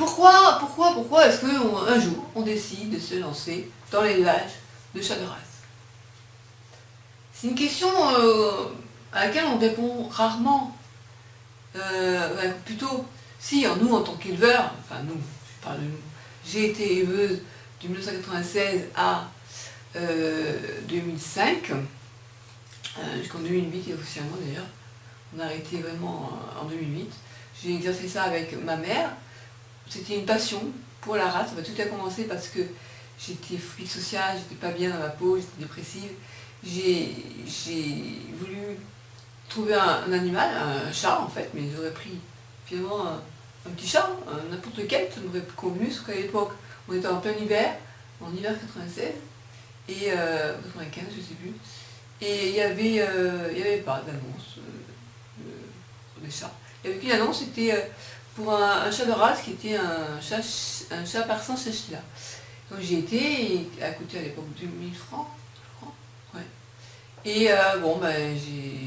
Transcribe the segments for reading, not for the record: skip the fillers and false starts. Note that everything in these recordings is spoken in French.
pourquoi est-ce qu'un jour, on décide de se lancer dans l'élevage de chats de race? C'est une question à laquelle on répond rarement. Plutôt, si, nous, en tant qu'éleveurs, enfin nous, je parle de nous, j'ai été éleveuse de 1996 à 2005, jusqu'en 2008 officiellement d'ailleurs. On a arrêté vraiment en 2008. J'ai exercé ça avec ma mère. C'était une passion pour la race. Tout a commencé parce que j'étais fluide sociale, j'étais pas bien dans ma peau, j'étais dépressive. J'ai voulu trouver un animal, un chat en fait, mais j'aurais pris finalement un petit chat, n'importe lequel, ça m'aurait convenu, sauf qu'à l'époque, on était en plein hiver, en hiver 96, et 95, je sais plus, et il y avait pas d'annonce pour des chats. Il n'y avait qu'une annonce, c'était pour un chat de race qui était un chat persan chinchilla. Donc j'y étais, et il a coûté à l'époque 2000 francs, je crois. Ouais. Et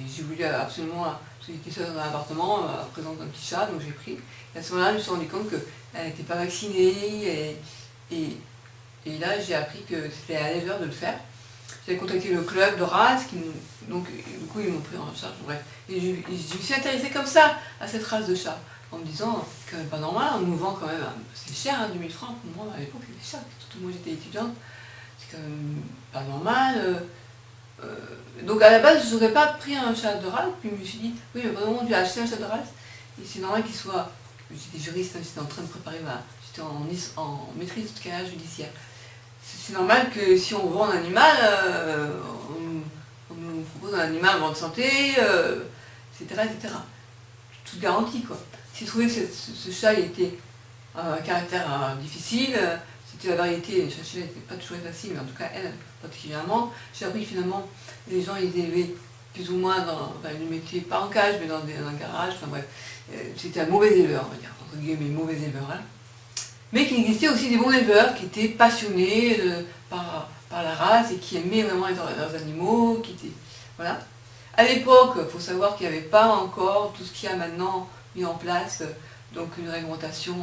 j'ai voulu absolument, parce que j'étais seule dans un appartement, présenter un petit chat, donc j'ai pris. Et à ce moment-là, je me suis rendu compte qu'elle n'était pas vaccinée, et là j'ai appris que c'était à l'éleveur de le faire. J'ai contacté le club de race, donc du coup ils m'ont pris en charge, bref. Et je me suis intéressée comme ça à cette race de chat, en me disant, c'est quand même pas normal, on nous vend quand même, c'est cher, 2000 francs, pour moi à l'époque c'était cher, surtout moi j'étais étudiante, c'est quand même pas normal. Donc à la base, je n'aurais pas pris un chat de race, puis je me suis dit, oui, mais vraiment, tu as acheté un chat de race, et c'est normal qu'il soit. J'étais juriste, j'étais en train de préparer j'étais en maîtrise de carrière judiciaire. C'est normal que si on vend un animal, on nous propose un animal en bonne santé, etc., etc. Toute garantie, quoi. Si je trouvais que ce chat il était un caractère difficile, c'était la variété, les chinchillas n'étaient pas toujours facile, mais en tout cas elle particulièrement. J'ai appris finalement, les gens ils élevaient plus ou moins ils ne mettaient pas en cage, mais dans un garage, enfin bref, c'était un mauvais éleveur, on va dire, entre guillemets, mauvais éleveur. Hein. Mais qu'il existait aussi des bons éleveurs qui étaient passionnés par la race et qui aimaient vraiment leurs animaux, qui étaient. Voilà. À l'époque, il faut savoir qu'il n'y avait pas encore tout ce qu'il y a maintenant mis en place, donc une réglementation.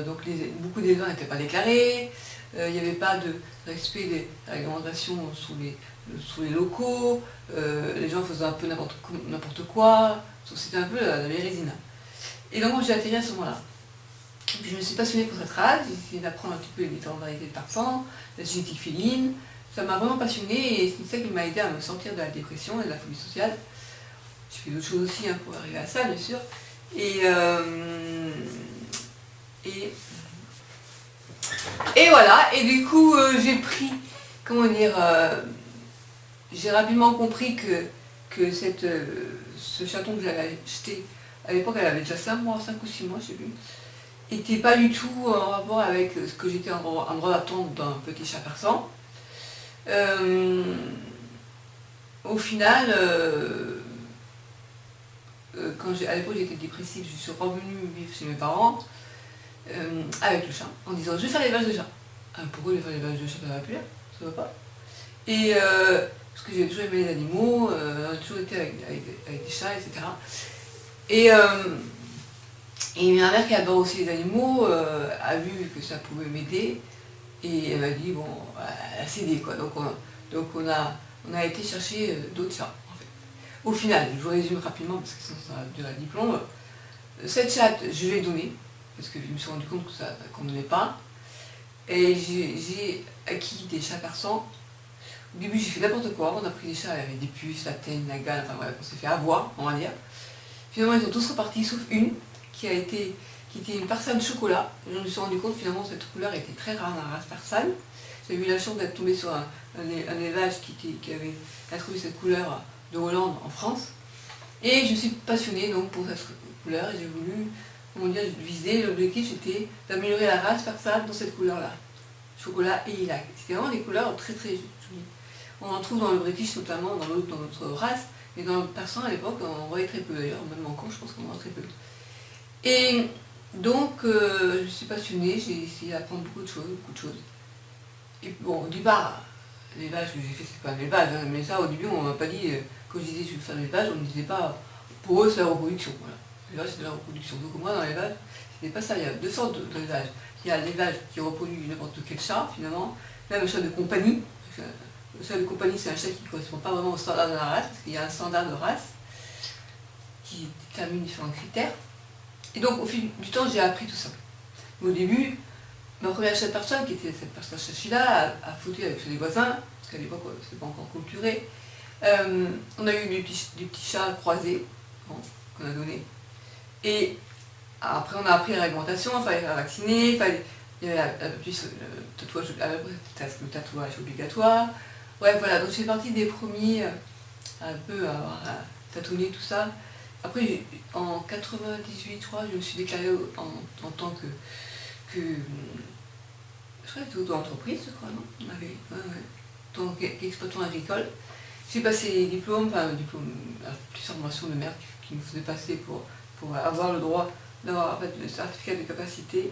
Donc beaucoup d'éleveurs n'étaient pas déclarés, il n'y avait pas de respect des réglementations sous les locaux, les gens faisaient un peu n'importe quoi, c'était un peu la vérésina. Et donc j'ai atterri à ce moment-là. Puis je me suis passionnée pour cette race, j'ai essayé d'apprendre un petit peu les différentes variétés de persans, la génétique féline, ça m'a vraiment passionnée et c'est ça qui m'a aidé à me sortir de la dépression et de la phobie sociale. J'ai fait d'autres choses aussi pour arriver à ça, bien sûr. Et voilà, et du coup j'ai pris, comment dire, j'ai rapidement compris que ce chaton que j'avais acheté, à l'époque elle avait déjà 5 ou 6 mois, je sais plus, n'était pas du tout en rapport avec ce que j'étais en droit d'attendre d'un petit chat persan. Au final, à l'époque j'étais dépressive, je suis revenue vivre chez mes parents, avec le chat, en disant je vais faire l'élevage de chat. Pourquoi je vais faire l'élevage de chat, ça va plus, ça va pas. Et parce que j'ai toujours aimé les animaux, j'ai toujours été avec des chats, etc. Et ma mère qui adore aussi les animaux a vu que ça pouvait m'aider et elle m'a dit bon, elle a cédé quoi. Donc on a été chercher d'autres chats en fait. Au final, je vous résume rapidement parce que sinon ça va durer 10 plombs. Cette chatte, je l'ai donnée parce que je me suis rendu compte qu'on ne donnait pas. Et j'ai acquis des chats persans. Au début j'ai fait n'importe quoi, on a pris des chats avec des puces, la teigne, la gale, enfin bref, on s'est fait avoir, on va dire. Finalement ils sont tous repartis sauf une qui était une persane chocolat. Je me suis rendu compte finalement que cette couleur était très rare dans la race persane. J'ai eu la chance d'être tombée sur un élevage qui avait introduit cette couleur de Hollande en France. Et je me suis passionnée donc pour cette couleur et j'ai voulu, comment dire, viser, l'objectif c'était d'améliorer la race persane dans cette couleur-là. Chocolat et lilac. C'était vraiment des couleurs très très jolies. On en trouve dans le British notamment, dans notre race, mais dans le persan à l'époque on voyait très peu d'ailleurs, même en Caen je pense qu'on en voit très peu. Et donc je me suis passionnée, j'ai essayé d'apprendre beaucoup de choses. Et bon, au départ, l'élevage que j'ai fait, c'est pas un élevage, hein, mais ça au début on m'a pas dit, quand je disais je vais faire l'élevage, on ne disait pas, pour eux c'est la reproduction, voilà. L'élevage c'est de la reproduction. Donc moi dans l'élevage, C'était pas ça, il y a deux sortes d'élevage. Il y a l'élevage qui reproduit n'importe quel chat, finalement, même le chat de compagnie. Le chat de compagnie, c'est un chat qui ne correspond pas vraiment au standard de la race, parce qu'il y a un standard de race qui détermine différents critères. Et donc, au fil du temps, j'ai appris tout ça. Mais au début, ma première personne, qui était cette personne chachie-là, a foutu avec chez les voisins, parce qu'à l'époque, c'était pas encore culturé. On a eu des petits chats croisés, bon, qu'on a donnés. Et après, on a appris la réglementation, il fallait la vacciner, il y avait plus le tatouage obligatoire. Ouais, voilà, donc j'ai partie des premiers un peu à avoir tâtonné tout ça. Après, en 98, je crois, je me suis déclarée en tant que je crois que c'était auto-entreprise, je crois, non? On avait, en tant qu'exploitant agricole. J'ai passé les diplômes, plusieurs formations de maire qui me faisaient passer pour avoir le droit d'avoir en fait, le certificat de capacité.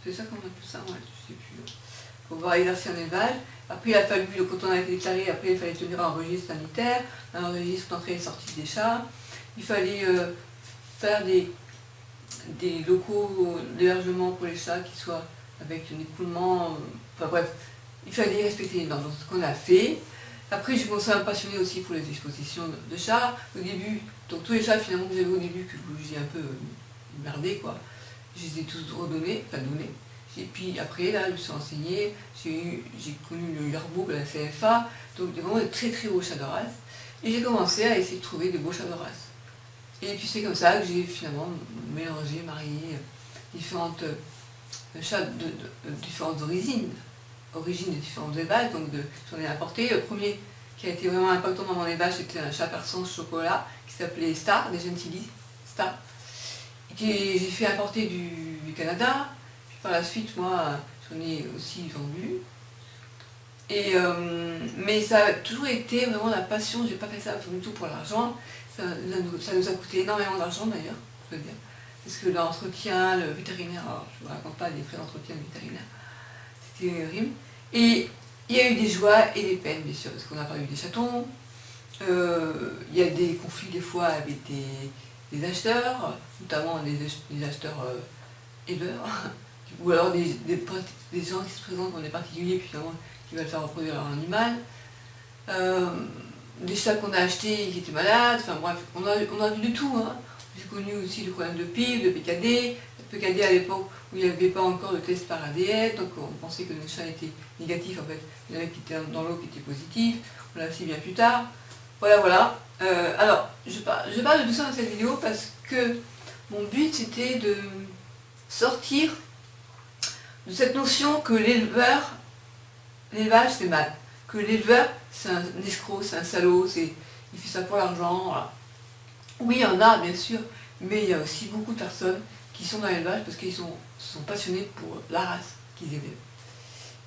C'est ça qu'on appelle ça, ouais, je sais plus. Pour pouvoir exercer un élevage. Après, il a fallu, quand on a été déclaré, après il fallait tenir un registre sanitaire, un registre d'entrée et sortie des chats. Il fallait faire des locaux d'hébergement pour les chats qui soient avec un écoulement, enfin bref, il fallait respecter les normes. Donc ce qu'on a fait. Après, j'ai commencé à me passionner aussi pour les expositions de chats. Au début, donc tous les chats finalement que j'avais au début, que j'ai un peu merdé quoi, je les ai tous redonnés, enfin donnés. Et puis après, là, je me suis renseignée, j'ai connu le yearbook, la CFA, donc vraiment des très très beaux chats de race. Et j'ai commencé à essayer de trouver des beaux chats de race. Et puis c'est comme ça que j'ai finalement mélangé, marié différentes chats de différentes origines de différents élevages, donc j'en ai apporté. Le premier qui a été vraiment impactant dans mon élevage, c'était un chat persan chocolat qui s'appelait Star, des Gentilly, Star, que j'ai fait importer du Canada. Puis par la suite, moi, j'en ai aussi vendu. Mais ça a toujours été vraiment la passion, j'ai pas fait ça du tout pour l'argent. Ça nous a coûté énormément d'argent d'ailleurs, je veux dire. Parce que l'entretien, le vétérinaire, alors je ne vous raconte pas les frais d'entretien du vétérinaire, c'était horrible. Et il y a eu des joies et des peines, bien sûr, parce qu'on a pas eu des chatons. Il y a des conflits des fois avec des acheteurs, notamment des acheteurs éleveurs, ou alors des gens qui se présentent comme des particuliers puis finalement qui veulent faire reproduire leur animal. Des chats qu'on a achetés qui étaient malades, enfin bref, on a vu de tout. Hein. J'ai connu aussi le problème de PIV, de PKD. Le PKD à l'époque où il n'y avait pas encore de test par ADN, donc on pensait que notre chat était négatif, en fait, il y en avait qui étaient dans l'eau qui étaient positifs, on l'a su bien plus tard. Voilà. Alors, je parle de tout ça dans cette vidéo parce que mon but c'était de sortir de cette notion que l'élevage c'est mal, que l'éleveur c'est un escroc, c'est un salaud, il fait ça pour l'argent, voilà. Oui, il y en a bien sûr, mais il y a aussi beaucoup de personnes qui sont dans l'élevage parce qu'ils sont passionnés pour la race qu'ils élèvent.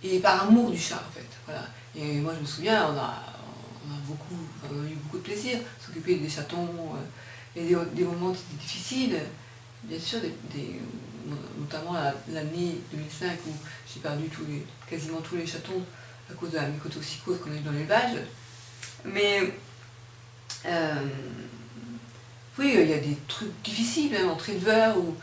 Et par amour du chat en fait, voilà. Et moi je me souviens, on a eu beaucoup de plaisir, s'occuper des chatons, et des moments qui étaient difficiles, bien sûr, notamment l'année 2005 où j'ai perdu quasiment tous les chatons à cause de la mycotoxicose qu'on a eu dans l'élevage. Mais oui, il y a des trucs difficiles, même entre éleveurs, où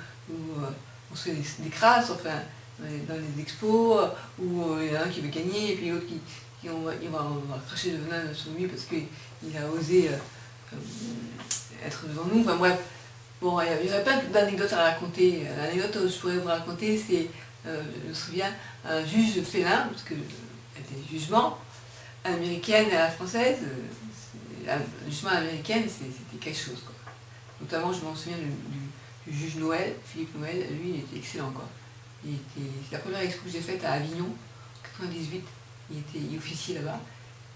on se fait des crasses, enfin, dans les expos, où il y en a un qui veut gagner, et puis l'autre qui va cracher le venin sur lui parce qu'il a osé être devant nous. Enfin bref, bon, il y aurait plein d'anecdotes à raconter. L'anecdote que je pourrais vous raconter, c'est, je me souviens, un juge félin, parce qu'il y a des jugements, à l'américaine et à la française. Le jugement à l'américaine, c'était quelque chose, quoi. Notamment, je m'en souviens du juge Noël, Philippe Noël, lui, il était excellent, quoi. C'est la première expo que j'ai faite à Avignon, en 98, il officiait là-bas.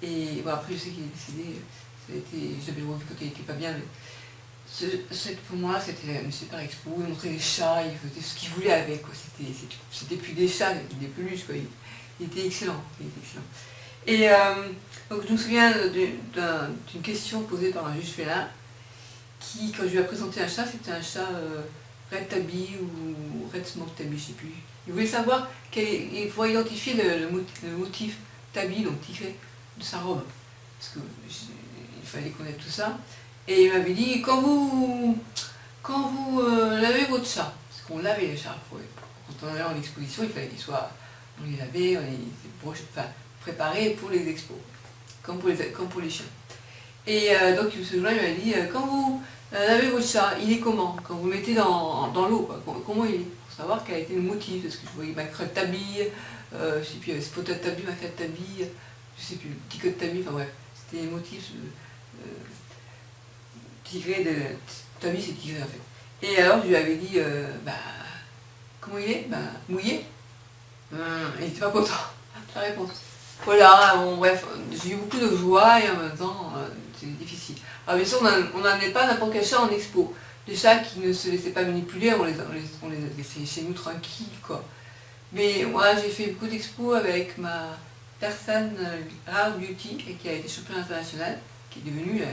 Et bon, après, je sais qu'il est décédé, j'avais revu quand il était pas bien, mais pour moi, c'était une super expo, il montrait les chats, il faisait ce qu'il voulait avec, quoi. C'était plus des chats, des peluches, quoi. Il était excellent, Et donc je me souviens d'une question posée par un juge félin, qui, quand je lui ai présenté un chat, c'était un chat Red Tabby ou Red Smoke Tabby, je ne sais plus. Il voulait savoir, il faut identifier le motif Tabby, donc tigré, de sa robe. Parce qu'il fallait connaître tout ça. Et il m'avait dit, quand vous lavez votre chat, c'est qu'on lavait les chats. Quand on allait en exposition, il fallait qu'ils soient, on les lavait, on les préparés pour les expos, comme pour les chiens. Et donc ce jour-là, il m'a dit, quand vous lavez votre chat, il est comment? Quand vous le mettez dans l'eau, comment il est? Pour savoir quel a été le motif, parce que je voyais ma crotte tabille, je sais plus, spot de tabille, ma crotte tabille, je sais plus, petit code tabille, enfin bref, c'était les motifs tigré de... Tabille, c'est tigré en fait. Et alors je lui avais dit, comment il est? Mouillé. Il n'était pas content, la réponse. Voilà, bon, bref, j'ai eu beaucoup de joie et en même temps, c'est difficile. Alors bien sûr, on n'amenait pas n'importe quel chat en expo. Les chats qui ne se laissaient pas manipuler, on les laissait chez nous tranquilles, quoi. Mais moi, j'ai fait beaucoup d'expos avec ma personne Rare Beauty, et qui a été championne internationale, qui est devenue,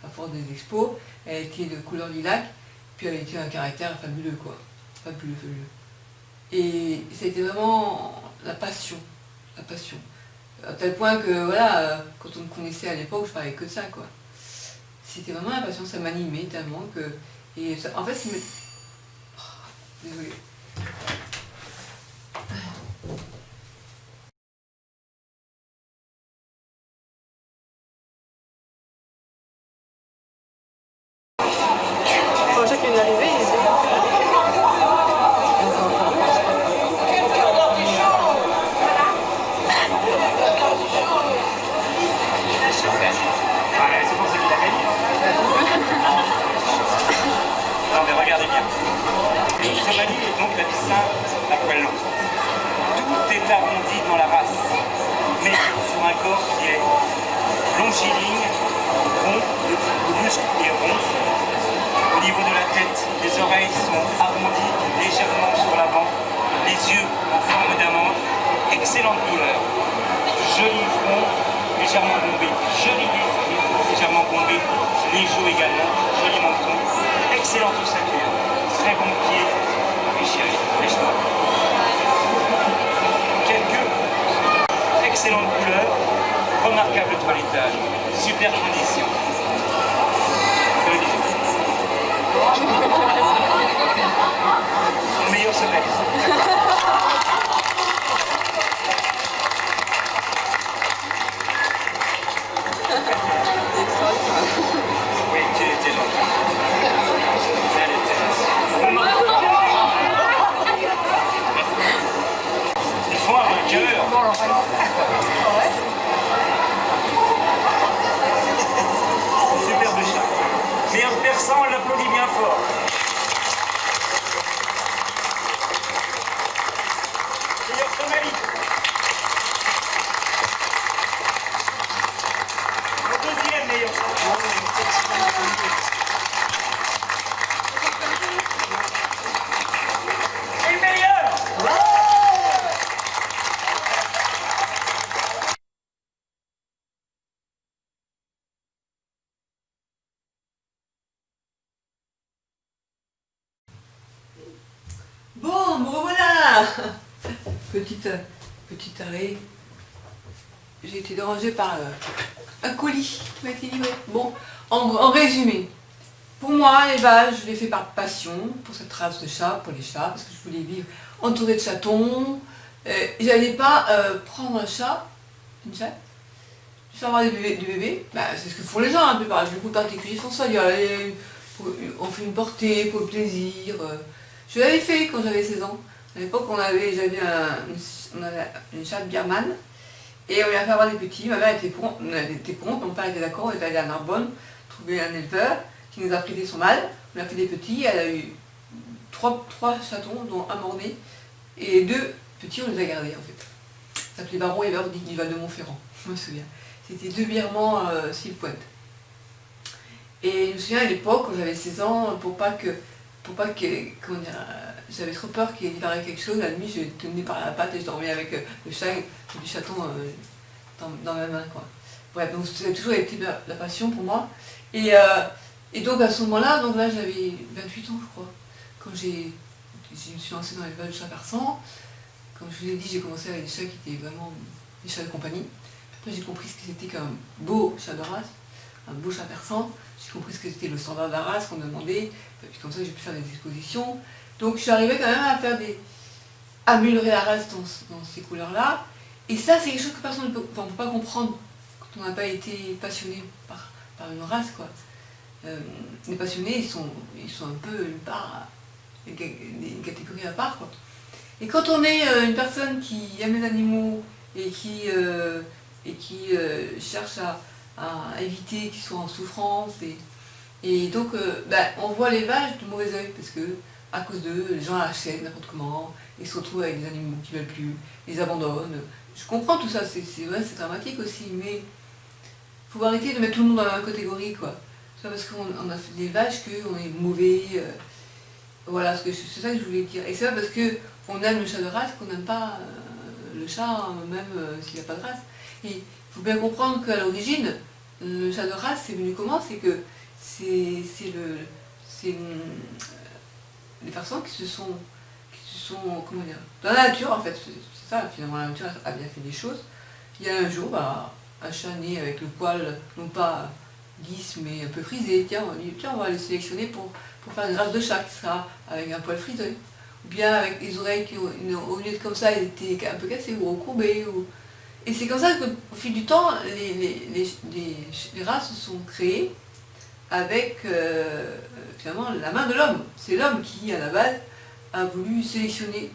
à force des expos, elle était de couleur lilac, puis elle était un caractère fabuleux, quoi. Fabuleux, fabuleux. Et c'était vraiment la passion, la passion. À tel point que, voilà, quand on me connaissait à l'époque, je parlais que de ça, quoi. C'était vraiment la passion, ça m'animait tellement que... Et ça, en fait, c'est... Oh, désolée. Quand Jacques est arrivé, il était... C'est pour ça qu'il a gagné. Non mais regardez bien. Le chevalier est donc l'abyssin à poil long. Tout est arrondi dans la race, mais sur un corps qui est longiligne, rond, le muscle est rond. Au niveau de la tête, les oreilles sont arrondies légèrement sur l'avant, les yeux en forme d'amande, excellente couleur, joli front, légèrement bombé, joli nez, légèrement bombé, les joues également, joli menton, excellente ossature, très bon pied, et chéri, lèche-toi. Quelques excellentes couleurs, remarquable toilettage, super condition. Son meilleur semestre. Oui, tu étais gentil. Elle était... Il faut un vainqueur. Superbe chat. Mais en perçant, on l'applaudit bien fort. Meilleur Somalie. Le deuxième meilleur Somalie. Et le meilleur. Bon, me revoilà. Petit arrêt. J'ai été dérangée par un colis qui m'a été livré. Bon, en résumé, pour moi, l'élevage, je l'ai fait par passion, pour cette race de chat, pour les chats, parce que je voulais vivre entourée de chatons. J'allais pas prendre un chat, une chatte, faire avoir des bébés. C'est ce que font les gens, la plupart. Beaucoup de particuliers font ça, dire, allez, on fait une portée pour le plaisir. Je l'avais fait quand j'avais 16 ans. À l'époque, j'avais une chatte birmane et on lui a fait avoir des petits. Ma mère était prompte, mon père était d'accord, on est allé à Narbonne, trouver un éleveur qui nous a prêté son mâle. On lui a fait des petits, elle a eu trois chatons, dont un mort-né, et 2 petits, on les a gardés en fait. Ça s'appelait Baron et Lord du Val de Montferrand, je me souviens. C'était 2 birmans Silpointe. Et je me souviens à l'époque, quand j'avais 16 ans, pour pas que comment dire, j'avais trop peur qu'il arrive quelque chose, la nuit je tenais par la patte et je dormais avec le chat et du chaton dans ma main, quoi. Bref, donc ça a toujours été la passion pour moi. Et donc à ce moment-là, donc là j'avais 28 ans je crois, quand je me suis lancée dans l'élevage de chats persans. Comme je vous ai dit, j'ai commencé avec des chats qui étaient vraiment des chats de compagnie. Après j'ai compris ce que c'était qu'un beau chat de race, un beau chat persan. J'ai compris ce que c'était le standard de la race qu'on demandait. Et puis comme ça j'ai pu faire des expositions. Donc je suis arrivée quand même à faire améliorer la race dans ces couleurs-là. Et ça, c'est quelque chose que personne ne peut, enfin, on ne peut pas comprendre quand on n'a pas été passionné par une race, quoi. Les passionnés, ils sont un peu une catégorie à part, quoi. Et quand on est une personne qui aime les animaux et qui cherche à éviter qu'ils soient en souffrance, et donc on voit l'élevage du mauvais oeil, parce que à cause d'eux, les gens achètent n'importe comment, ils se retrouvent avec des animaux qui ne veulent plus, ils abandonnent. Je comprends tout ça, c'est vrai, c'est dramatique aussi, mais il faut arrêter de mettre tout le monde dans la même catégorie, quoi. C'est pas parce qu'on a fait de l'élevage qu'on est mauvais. Voilà, c'est ça que je voulais dire. Et c'est pas parce qu'on aime le chat de race qu'on n'aime pas le chat, même s'il n'a pas de race. Et il faut bien comprendre qu'à l'origine, le chat de race, c'est venu comment? C'est que c'est les personnes qui se sont, comment dire, dans la nature en fait, c'est ça, finalement la nature a bien fait des choses. Il y a un jour, un chat né avec le poil, non pas lisse mais un peu frisé, tiens, on dit, tiens, on va le sélectionner pour faire une race de chat qui sera avec un poil frisé. Ou bien avec les oreilles qui, au lieu d'être comme ça, elles étaient un peu cassées ou recourbées. Et c'est comme ça qu'au fil du temps, les races se sont créées avec finalement la main de l'homme. C'est l'homme qui, à la base, a voulu sélectionner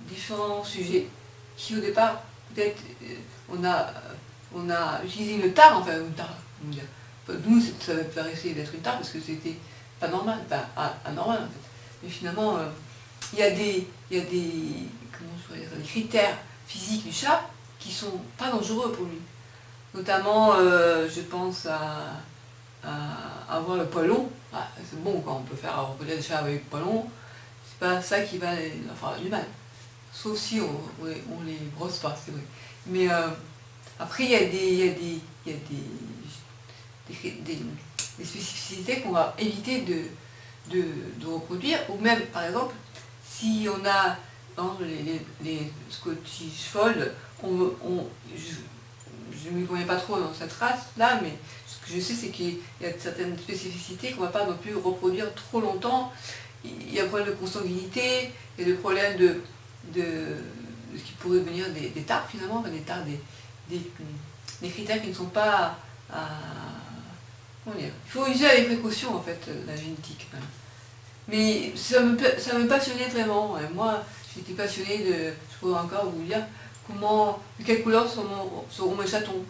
différents sujets qui, au départ, peut-être, on a utilisé une tare, enfin une tare, comment dire. Nous, ça paraissait d'être une tare parce que c'était pas normal, anormal en fait. Mais finalement, il y a des comment je pourrais dire, des critères physiques du chat qui sont pas dangereux pour lui. Notamment, je pense à avoir le poil long. C'est bon, quand on peut faire reproduire des chats avec le poil long, c'est pas ça qui va leur faire du mal. Sauf si on les brosse pas, c'est vrai. Mais après, il y a des spécificités qu'on va éviter de reproduire, ou même, par exemple, si on a dans les Scottish Fold, je ne m'y connais pas trop dans cette race-là, mais ce que je sais, c'est qu'il y a certaines spécificités qu'on ne va pas non plus reproduire trop longtemps. Il y a le problème de consanguinité, il y a le problème de ce qui pourrait devenir des tares finalement, des tares, des critères qui ne sont pas comment dire, il faut user avec précaution en fait la génétique. Mais ça me passionnait vraiment. Moi, j'étais passionnée je pourrais encore vous dire, de quelle couleur seront mes chatons.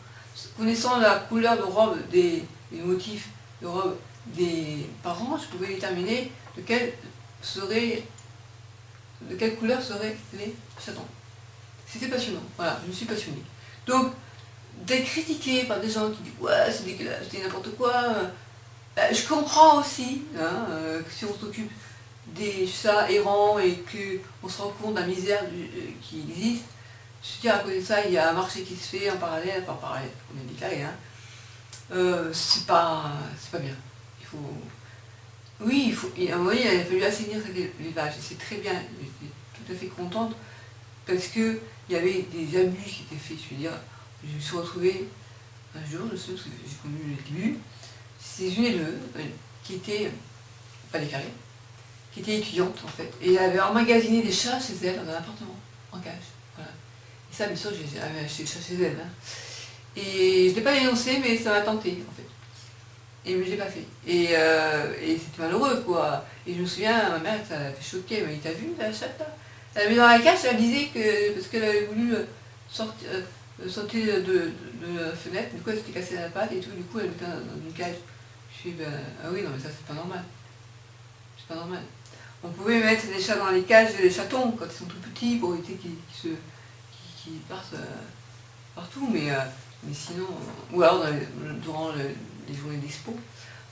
Connaissant la couleur de robe des motifs de robe des parents, je pouvais déterminer de quelle couleur seraient les chatons. C'était passionnant, voilà, je me suis passionnée. Donc, d'être critiqué par des gens qui disent ouais c'est dégueulasse, c'est n'importe quoi, je comprends aussi que si on s'occupe des chats errants et qu'on se rend compte de la misère qui existe, je veux dire à côté de ça il y a un marché qui se fait en parallèle, on est déclaré, c'est pas bien. À un moment il a fallu assainir l'élevage et c'est très bien, j'étais tout à fait contente parce qu'il y avait des abus qui étaient faits, je veux dire. Je me suis retrouvée un jour, je sais parce que j'ai connu le début, c'est une éleveuse qui était, pas déclarée, qui était étudiante en fait, et elle avait emmagasiné des chats chez elle dans un appartement, en cage. Voilà. Et ça, bien sûr, j'ai acheté des chats chez elle. Et je ne l'ai pas dénoncé, mais ça m'a tenté en fait. Mais je ne l'ai pas fait. Et c'était malheureux quoi. Et je me souviens, ma mère, ça l'a fait choquer, elle m'a dit, t'as vu la chatte là? Elle l'a mis dans la cage, elle disait que, parce qu'elle avait voulu sauter de la fenêtre, du coup elle s'était cassée la patte et tout, du coup elle était dans une cage. Je me suis dit, ah oui, non mais ça c'est pas normal. C'est pas normal. On pouvait mettre des chats dans les cages, des chatons, quand ils sont tout petits, pour éviter qu'ils partent partout, mais sinon, ou alors durant les journées d'expo.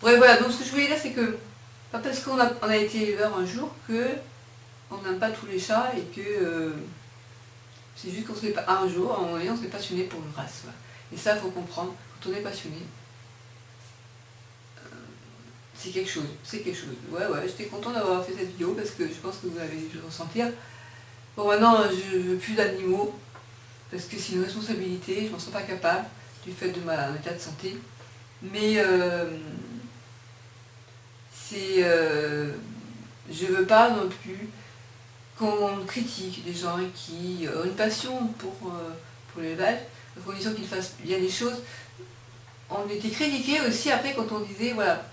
Bref, voilà, donc ce que je voulais dire, c'est que, pas parce qu'on a été éleveur un jour, que on n'aime pas tous les chats, et que c'est juste qu'on se fait pas un jour, à un moment donné, on s'est passionné pour une race. Voilà. Et ça, il faut comprendre, quand on est passionné, c'est quelque chose, Ouais, j'étais content d'avoir fait cette vidéo, parce que je pense que vous avez dû le ressentir. Bon, maintenant, je veux plus d'animaux, parce que c'est une responsabilité, je ne m'en sens pas capable, du fait de mon état de santé. Mais Je veux pas non plus qu'on critique des gens qui ont une passion pour l'élevage, à condition qu'ils fassent bien les choses. On était critiqués aussi après quand on disait, voilà,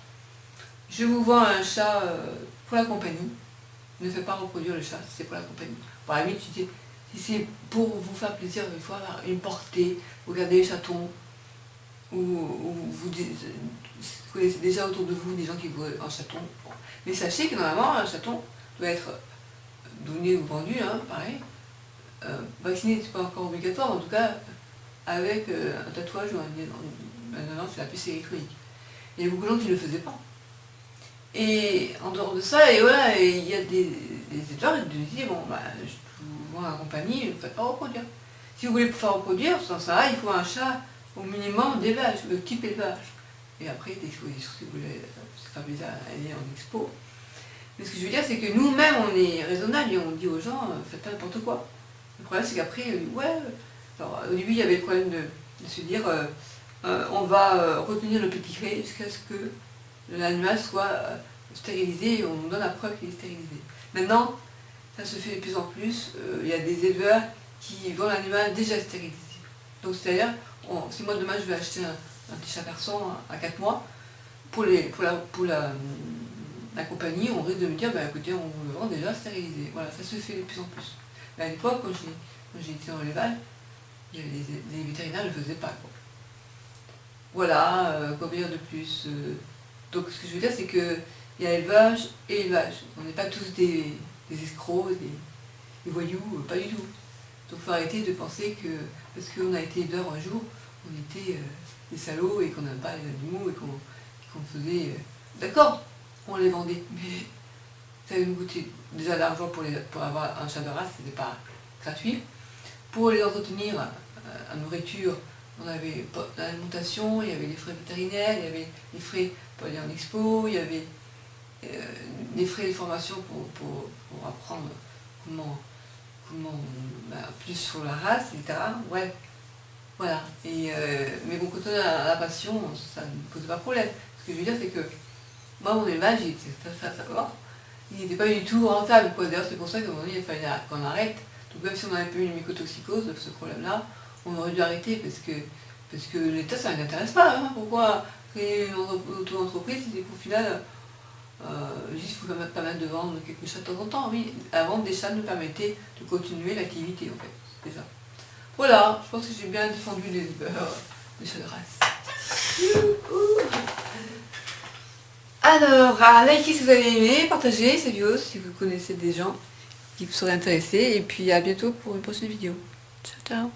je vous vends un chat pour la compagnie, ne faites pas reproduire le chat, c'est pour la compagnie. Par la limite, tu dis, si c'est pour vous faire plaisir, il faut avoir une portée, vous regardez les chatons, ou vous connaissez déjà autour de vous des gens qui voient un chaton. Bon. Mais sachez que normalement, un chaton doit être donné ou vendu, hein, pareil. Vacciné, c'est pas encore obligatoire, en tout cas, avec un tatouage ou maintenant c'est la puce électronique. Il y a beaucoup de gens qui ne le faisaient pas. Et en dehors de ça, et voilà, il y a des éleveurs qui disaient, bon, bah, je vous vends la compagnie, ne faites pas reproduire. Si vous voulez faire reproduire, sans ça, il faut un chat au minimum d'élevage, le type élevage. Et après, des expositions, si vous voulez se faire plaisir à aller en expo. Mais ce que je veux dire, c'est que nous-mêmes, on est raisonnable et on dit aux gens, faites pas n'importe quoi. Le problème, c'est qu'après, ouais, alors, au début, il y avait le problème de se dire, on va retenir le petit clé jusqu'à ce que l'animal soit stérilisé et on nous donne la preuve qu'il est stérilisé. Maintenant, ça se fait de plus en plus, il y a des éleveurs qui vendent l'animal déjà stérilisé. Donc c'est-à-dire, si moi demain je vais acheter un petit chat persan à 4 mois, pour la compagnie, on risque de me dire, bah écoutez, on vous le vend déjà stérilisé. Voilà, ça se fait de plus en plus. Mais à l'époque, quand j'ai été dans l'élevage, les vétérinaires ne le faisaient pas, quoi. Voilà, quoi dire de plus. Donc ce que je veux dire, c'est qu'il y a élevage et élevage. On n'est pas tous des escrocs, des voyous, pas du tout. Donc il faut arrêter de penser que parce qu'on a été éleveur un jour, on était des salauds et qu'on n'aime pas les animaux et qu'on faisait... D'accord, on les vendait, mais ça nous coûtait déjà de l'argent pour avoir un chat de race, c'était pas gratuit. Pour les entretenir, à nourriture, on avait l'alimentation, il y avait les frais vétérinaires, il y avait les frais pour aller en expo, il y avait des frais de formation pour apprendre comment plus sur la race, etc. Ouais, voilà. Mais bon, quand on a la passion, ça ne pose pas de problème. Ce que je veux dire, c'est que moi, mon élevage, il n'était pas du tout rentable, quoi. D'ailleurs, c'est pour ça qu'à un moment donné, il fallait qu'on arrête. Donc même si on n'avait pas eu une mycotoxicose, ce problème-là, on aurait dû arrêter parce que l'État, ça ne l'intéresse pas. Hein. Pourquoi créer une auto-entreprise si au final, juste il faut permettre de vendre quelques chats de temps en temps. Oui, la vente des chats nous permettait de continuer l'activité, en fait. C'est ça. Voilà, je pense que j'ai bien défendu les éleveurs de chats de race. Alors, likez si vous avez aimé, partagez cette vidéo si vous connaissez des gens qui vous seraient intéressés. Et puis à bientôt pour une prochaine vidéo. Ciao, ciao.